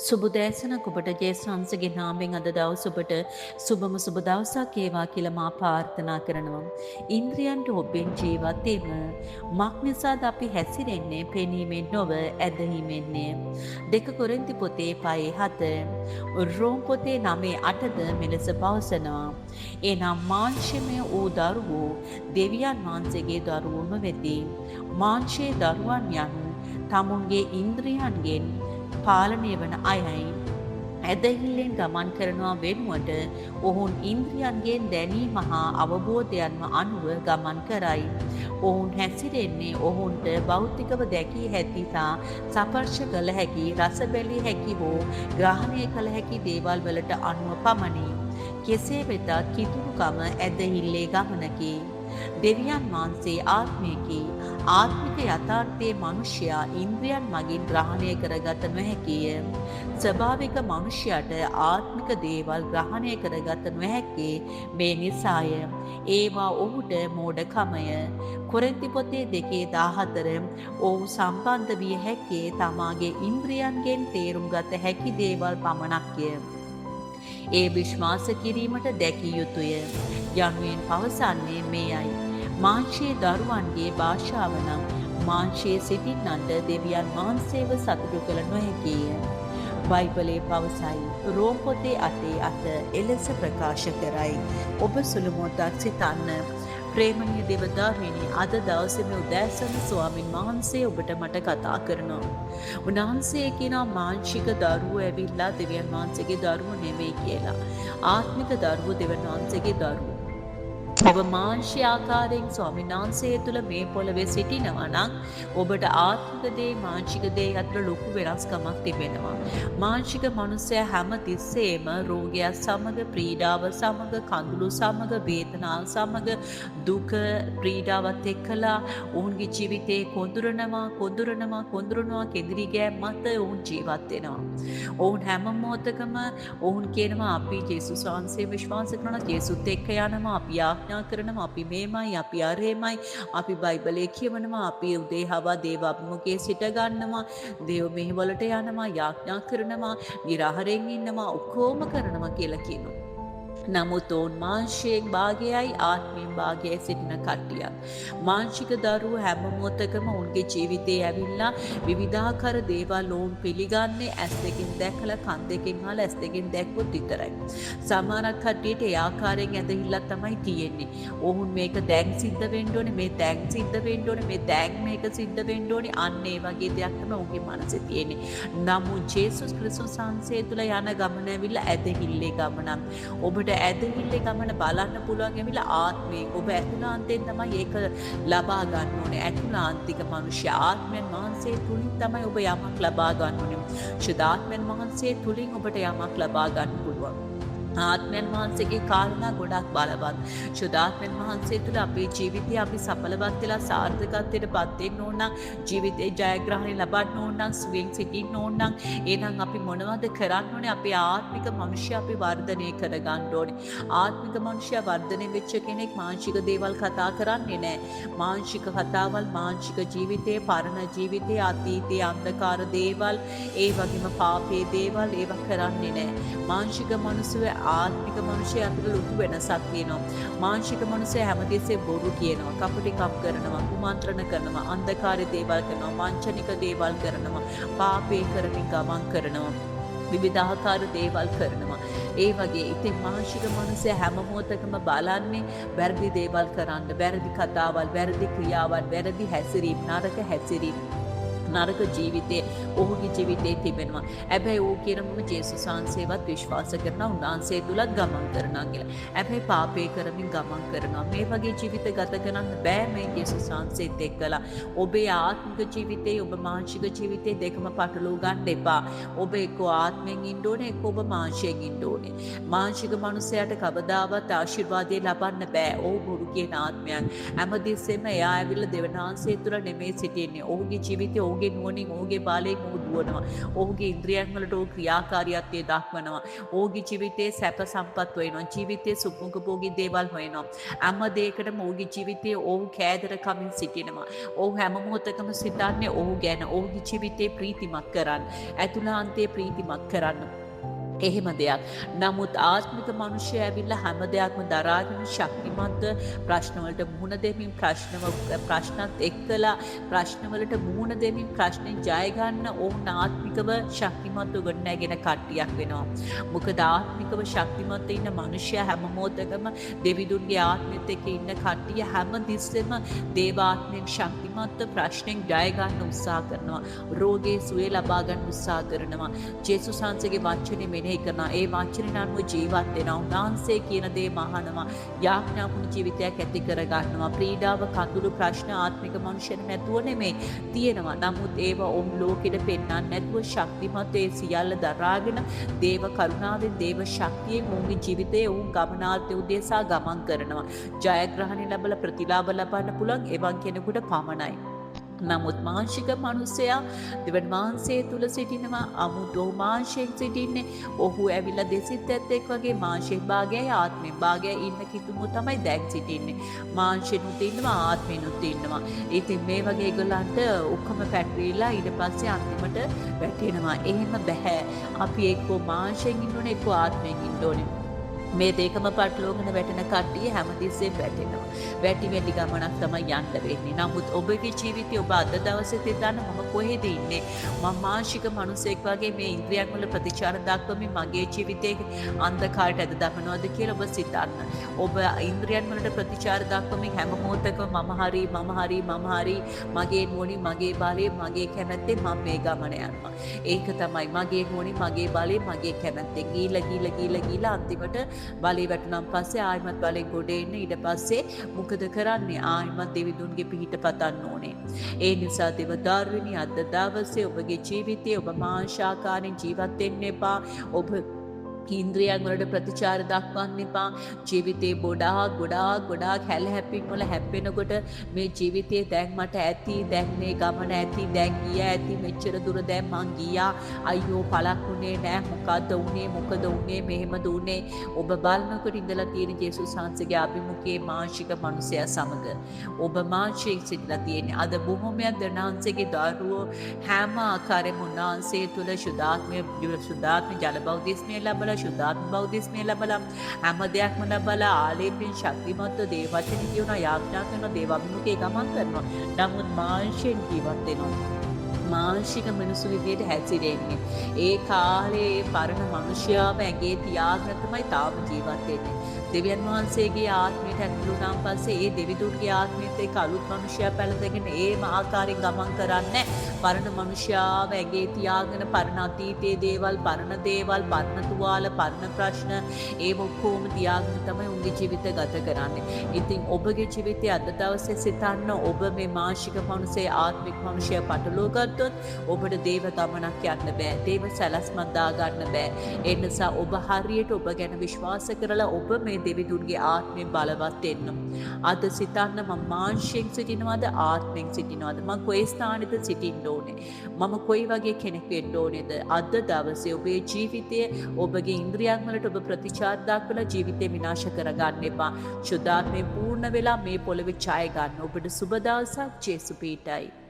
සුබදෑසනක් ඔබට ජේසුස්වහන්සේගේ නාමයෙන් අද දවස ඔබට සුබම සුබ දවසක් වේවා කියලා මා ප්‍රාර්ථනා කරනවා. ඉන්ද්‍රියන්ට ඔබෙන් ජීවත් වෙම මක් නිසාද අපි හැසිරෙන්නේ පෙනීමෙන් නොව ඇදහිමෙන්නේ. 2 කොරින්ති පොතේ 5:7 රෝම පොතේ 9:8ද මෙලෙස පවසනවා. එනම් මාංශමය වූ දරුවෝ දෙවියන් වහන්සේගේ දරුවෝම වෙති. මාංශයේ දරුවන් යනු තමුන්ගේ ඉන්ද්‍රියන්ගෙන් පාලනය වන අයයි. ඇදහිල්ලෙන් ගමන් කරනවා වෙනුවට ඔවුන් ඉන්ද්‍රියන්ගෙන් දැනීම හා අවබෝධයන්ම අනුව ගමන් කරයි. ඔවුන් හැසිරෙන්නේ ඔවුන්ට භෞතිකව දැකිය හැකි තා ස්පර්ශ කළ හැකි රස බැලිය හැකි හෝ ග්‍රහණය කළ හැකි දේවල් වලට අනුව පමණි. කෙසේ වෙතත් කිතුරුකම ඇදහිල්ලේ ගමනකි. දෙවියන් වහන්සේ ආත්මයකි. ආත්මික යථාර්ථයේ මනුෂ්‍යයා ඉන්ද්‍රියන් මගින් ග්‍රහණය කරගත නොහැකිය. ස්වභාවික මනුෂ්‍යයට ආත්මික දේවල් ග්‍රහණය කරගත නොහැක්කේ මේ නිසාය. ඒවා ඔහුට මෝඩකමය. කොරින්ති පොතේ 2:14 ඔහු සම්බන්ධ විය හැක්කේ තමාගේ ඉන්ද්‍රියන්ගෙන් තේරුම් ගත හැකි දේවල් පමණක්ය. ඒ විශ්වාස කිරීමට දැකිය යුතුය. යනුවෙන් පවසන්නේ මේයයි. මාංශයේ දරුවන්ගේ භාෂාව නම් මාංශයේ සිටින්නන්ට දෙවියන් වහන්සේව සතුටු කළ නොහැකිය. බයිබලයේ පවසයි. රෝම පොතේ 8:8 එලෙස ප්‍රකාශ කරයි. ඔබ සුළු මොහොතක් සිතන්න. ප්‍රේමණීය දෙවදාහිනි අද දවසේ මේ උදෑසන ස්වාමින් වහන්සේ ඔබට මට කතා කරනවා. උන්වහන්සේ කියනවා මානසික දරුවෝ ඇවිල්ලා දෙවියන් වහන්සේගේ දරුවෝ නෙමෙයි කියලා. ආත්මික දරුවෝ දෙවියන් වහන්සේගේ දරුවෝ. ඔබ මාංශය ආකාරයෙන් ස්වාමීන් වහන්සේ තුළ මේ පොළවේ සිටිනවා නම් ඔබට ආත්මික දේ මාංශික දේ අතර ලොකු වෙනස්කමක් තිබෙනවා. මාංශික මනුස්සයා හැම තිස්සෙම රෝගයක් සමග පීඩාව සමග කඳුළු සමග වේදනාව සමග දුක පීඩාවත් එක්කලා ඔවුන්ගේ ජීවිතේ කොඳුරනවා කෙඳිරි ගෑම් මත ඔවුන් ජීවත් වෙනවා. ඔවුන් හැම මොහොතකම ඔවුන් කියනවා අපි ජේසුස් වහන්සේ විශ්වාස කරනවා ජේසුත් එක්ක යනවා අපි ආඥා කරනවා අපි මේමයි අපි අරේමයි අපි බයිබලයේ කියවනවා අපි උදේ හවා දේව අභිමුඛයේ සිට ගන්නවා දේව මෙහෙවලට යනවා යාඥා කරනවා නිරාහරෙන් ඉන්නවා ඔක්කොම කරනවා කියලා කියනවා. නමුත් ඔවුන් මාංශයෙන් භාගයයි ආත්මයෙන් භාගයයි සිටින කට්ටියක්. මාංශික දරුවෝ හැම මොහොතකම ඔවුන්ගේ ජීවිතේ ඇවිල්ලා විවිධාකාර දේවල් ඔවුන් පිළිගන්නේ ඇස් දෙකෙන් දැකලා කන් දෙකෙන් අහලා ඇස් දෙකෙන් දැක්කොත් විතරයි. සමහරක් කට්ටියට ඒ ආකාරයෙන් ඇදහිල්ලක් තමයි තියෙන්නේ. ඔවුන් මේක දැන් සිද්ධ වෙන්න ඕනේ මේ දැන් සිද්ධ වෙන්න ඕනේ මේ දැන් මේක සිද්ධ වෙන්න ඕනේ අන්න ඒ වගේ දෙයක් තමයි ඔවුන්ගේ මනසේ තියෙන්නේ. නමුත් ජේසුස් ක්‍රිස්තුස් වහන්සේ තුළ යන ගමන ඇවිල්ලා ඇදහිල්ලේ ගමනක්. ඔබට ඇදහිල්ලේ ගමන බලන්න පුළුවන් ඇවිල්ලා ආත්මයෙන් ඔබ ඇතුළාන්තයෙන් තමයි ඒක ලබා ගන්න ඕනේ. ඇතුළාන්තික මනුෂ්‍ය ආත්මයන් වහන්සේ තුලින් තමයි ඔබ යමක් ලබා ගන්න ඕනේ. ශුද්ධාත්මයන් වහන්සේ තුලින් ඔබට යමක් ලබා ගන්න පුළුවන්. ආත්මයන් වහන්සේගේ කාරණා ගොඩක් බලවත්. ශුද්ධාත්මයන් වහන්සේ තුළ අපේ ජීවිතය අපි සඵලවත් වෙලා සාර්ථකත්වයට පත් වෙන්න ඕන නම් ජීවිතේ ජයග්‍රහණය ලබන්න ඕන නම් සුවයෙන් සිටින්න ඕන නම් එහෙනම් අපි මොනවද කරන්න ඕනේ? අපේ ආත්මික මනුෂ්‍ය අපි වර්ධනය කරගන්න ඕනේ. ආත්මික මනුෂ්‍ය වර්ධනය වෙච්ච කෙනෙක් මානසික දේවල් කතා කරන්නේ නැහැ. මානසික කතාවල් මානසික ජීවිතයේ පරණ ජීවිතයේ අතීතයේ අන්ධකාර දේවල් ඒ වගේම පාපයේ දේවල් ඒවා කරන්නේ නැහැ. මානසික මනුස්සය ආත්මික මනුෂ්‍ය අතර ලොකු වෙනසක් තියෙනවා. මානසික මනුස්සය හැමතිස්සෙම බොරු කියනවා, කපටිකම් කරනවා, කුමන්ත්‍රණ කරනවා, අන්ධකාරී දේවල් කරනවා, වංචනික දේවල් කරනවා, පාපේ කරමින් ගමන් කරනවා, විවිධාකාර දේවල් කරනවා. ඒ වගේ ඉතින් මානසික මනුස්සය හැම මොහොතකම බලන්නේ වැරදි දේවල් කරන්න, වැරදි කතාවල්, වැරදි ක්‍රියාවල්, වැරදි හැසිරීම්, නරක හැසිරීම්, නරක ජීවිතේ ඔහුගේ ජීවිතේ තිබෙනවා. හැබැයි ඌ කියනම ජේසුස් වහන්සේවත් විශ්වාස කරනවා උන්වහන්සේ තුලත් ගමන් කරනවා කියලා. හැබැයි පාපේ කරමින් ගමන් කරනවා. මේ වගේ ජීවිත ගත කරන්න බෑ මේ ජේසුස් වහන්සේත් එක්කලා. ඔබේ ආත්මික ජීවිතේ ඔබ මානසික ජීවිතේ දෙකම පටලවා ගන්න එපා. ඔබ එක්ක ආත්මෙන් ඉන්න ඕනේ එක්ක ඔබ මානසිකයෙන් ඉන්න ඕනේ. මානසික මනුස්සයාට කවදාවත් ආශිර්වාදය ලබන්න බෑ. ඔහු බොරු කියන ආත්මයක්. හැමදෙස්සෙම එයා ඇවිල්ලා දෙවියන් වහන්සේ තුල නෙමෙයි සිටින්නේ. ඔහුගේ ජීවිතේ ඔහුගේ ඔහුගේ නුවණින් ඔහුගේ බලයෙන් ඔහු දුවනවා. ඔහුගේ ඉන්ද්‍රියන් වලට ඔහු ක්‍රියාකාරීත්වය දක්වනවා. ඔහුගේ ජීවිතයේ සැප සම්පත් හොයනවා. ජීවිතයේ සුඛභෝගී දේවල් හොයනවා. හැම දෙයකටම ඔහුගේ ජීවිතයේ ඔහු කෑදරකමින් සිටිනවා. ඔහු හැම මොහොතකම සිතන්නේ ඔහු ගැන. ඔහුගේ ජීවිතේ ප්‍රීතිමත් කරන්න. ඇතුළාන්තයේ ප්‍රීතිමත් කරන්න. එහෙම දෙයක්. නමුත් ආත්මික මිනිස්සු ඇවිල්ලා හැම දෙයක්ම දරාගෙන ශක්තිමත්ව ප්‍රශ්නවලට මුහුණ දෙමින් ප්‍රශ්නත් එක්කලා ප්‍රශ්නවලට මුහුණ දෙමින් ප්‍රශ්නෙන් ජය ගන්න ඕන ආත්මිකව ශක්තිමත්ව ගොඩනැගෙන කට්ටියක් වෙනවා. මොකද ආත්මිකව ශක්තිමත්ව ඉන්න මිනිස්සයා හැම මොහොතකම දෙවිදුන්ගේ ආත්මෙත් එක්ක ඉන්න කට්ටිය හැම තිස්සෙම දේවාත්මයෙන් ශක්තිමත්ව ප්‍රශ්නෙන් ජය ගන්න උත්සාහ කරනවා. රෝගේ සුවය ලබා ගන්න උත්සාහ කරනවා. ජේසුස් වහන්සේගේ වචනේ මෙනෙහි කරනවා. ඒ වචනෙන් අනුව ජීවත් වෙනවා. උන්වහන්සේ කියන දේ මහනවා. යාඥාපුණු ජීවිතයක් ඇති කර ගන්නවා. පීඩාව කඳුළු ප්‍රශ්න ආත්මික මනුෂ්‍යන නැතුව නෙමෙයි තියෙනවා. නමුත් ඒව ඔවුන් ලෝකෙට පෙන්වන්නේ නැතුව ශක්තිමත් ඒ සියල්ල දරාගෙන දේව කරුණාවෙන් දේව ශක්තියෙන් ඔවුන්ගේ ජීවිතයේ ඔවුන් ගමනාර්ථය උදෙසා ගමන් කරනවා. ජයග්‍රහණය ලැබලා ප්‍රතිලාභ ලබන්න පුළුවන් එවන් කෙනෙකුට පමණයි. නමුත් මාංශික මිනිසයා දෙවන් මාංශය තුල සිටිනවා. අමුතෝ මාංශයෙන් සිටින්නේ. ඔහු ඇවිල්ලා දෙසිත් ඇත්තෙක් වගේ මාංශයෙන් භාගයයි ආත්මෙන් භාගයයි ඉන්න කිතුමෝ තමයි දැන් සිටින්නේ. මාංශෙනුත් ඉන්නවා ආත්මෙනුත් ඉන්නවා. ඉතින් මේ වගේ ඒගොල්ලන්ට ඔක්කොම පැටරිලා ඊට පස්සේ අන්තිමට වැටෙනවා. එහෙම බෑ. අපි එක්කෝ මාංශයෙන් ඉන්න ඕනේ එක්කෝ ආත්මයෙන් ඉන්න ඕනේ. මේ දෙකම පටලෝගෙන වැටෙන කට්ටිය හැමතිස්සෙම වැටෙනවා. වැටි ගමනක් තමයි යන්න වෙන්නේ. නමුත් ඔබගේ ජීවිතය ඔබ අද දවසේ හිතන්න මම කොහෙද ඉන්නේ? මම මානසික මනුස්සයෙක් වගේ මේ ඉන්ද්‍රියන් වල ප්‍රතිචාර දක්වමින් මගේ ජීවිතයේ අන්ධකාරයට ඇද දමනවද කියලා ඔබ සිතන්න. ඔබ ඉන්ද්‍රියන් වලට ප්‍රතිචාර දක්වමින් හැම මොහොතකම මම හරි මගේ නුවණින් මගේ බලයෙන් මගේ කැමැත්තෙන් මම මේ ගමන යනවා. ඒක තමයි මගේ නුවණින් මගේ බලයෙන් මගේ කැමැත්තෙන් ගීලා අන්තිමට බලේ වැටුණාන් පස්සේ ආයිමත් බලෙන් ගොඩ එන්න ඊට පස්සේ මොකද කරන්නේ? ආයිමත් දෙවිදුන්ගේ පිහිට පතන්න ඕනේ. ඒ නිසා දෙවදාරුවනි අද දවසේ ඔබගේ ජීවිතයේ ඔබ මාංශාකාරයෙන් ජීවත් වෙන්න එපා. ඔබ ඉන්ද්‍රියන් වලට ප්‍රතිචාර දක්වන්න එපා. ජීවිතේ ගොඩාක් හැල හැප්පින් වල හැප්පෙනකොට මේ ජීවිතේ දැන් මට ඇති, දැන් මේ ගමන ඇති, දැන් ගියා ඇති, මෙච්චර දුර දැන් මං ගියා, අයියෝ පළක් උනේ නෑ, මොකද උනේ මෙහෙමද උනේ? ඔබ බලනකොට ඉඳලා තියෙන ජේසුස් වහන්සේගේ අභිමුඛයේ මාංශික මනුස්සයා සමග ඔබ මාංශයෙන් සිටලා තියෙන්නේ. අද බොහොමයක් දනාංශයේ දරුවෝ හැම ආකාරයෙන්ම උන්වහන්සේ තුල සුද්ධාත්ම ජල බෞද්ධිස්මය ලැබලා ශුද්ධාත්ම බෞද්ධිස්මය ලැබලා හැම දෙයක්ම ලැබලා ආලේපෙන් ශක්තිමත්ව දේව වචන කියනවා, යාඥා කරනවා, දේව අභිමුඛයේ ගමන් කරනවා. නමුත් මාංශයෙන් ජීවත් වෙනවා. මානසික මිනිසු විදියට හැසිරෙන්නේ. ඒ කාලේ පරණ මිනිසයාව ඇගේ තියාගෙන තමයි තාම ජීවත් වෙන්නේ. දෙවියන් වහන්සේගේ ආත්මයට ඇතුළු වුණාන් පස්සේ ඒ දෙවිදුන්ගේ ආත්මෙත් එක්ක අලුත් මිනිසයා පැලඳගෙන ඒ ආකාරයෙන් ගමන් කරන්නේ පරණ මිනිසයාව ඇගේ තියාගෙන පරණ අතීතයේ දේවල්, පරණ තුවාල, පරණ ප්‍රශ්න ඒ ඔක්කොම තියාගෙන තමයි උන්ගේ ජීවිත ගත කරන්නේ. ඉතින් ඔබගේ ජීවිතය අද දවසේ සිතන්න ඔබ මේ මානසික මිනිසේ ආත්මික මිනිසයා පටලවා ගත්තොත් ඔබට දේව ගමනක් යන්න බෑ. දේව සැලැස්මක් දා ගන්න බෑ. ඒ නිසා ඔබ හරියට ඔබ ගැන විශ්වාස කරලා ඔබ මේ දෙවිදුන්ගේ ආත්මයෙන් බලවත් වෙන්න. අද සිතන්න මම මාංශයෙන් සිටිනවද ආත්මයෙන් සිටිනවද? මම කොයි ස්ථානෙද සිටින්න ඕනේ? මම කොයි වගේ කෙනෙක් වෙන්න ඕනේද? අද දවසේ ඔබේ ජීවිතයේ ඔබගේ ඉන්ද්‍රියන් වලට ඔබ ප්‍රතිචාර දක්වලා ජීවිතේ විනාශ කරගන්න එපා. සුද්ධාත්මයෙන් පූර්ණ වෙලා මේ පොළවේ ඡාය ගන්න. ඔබට සුබ දවසක්. ජේසු පීඨයි.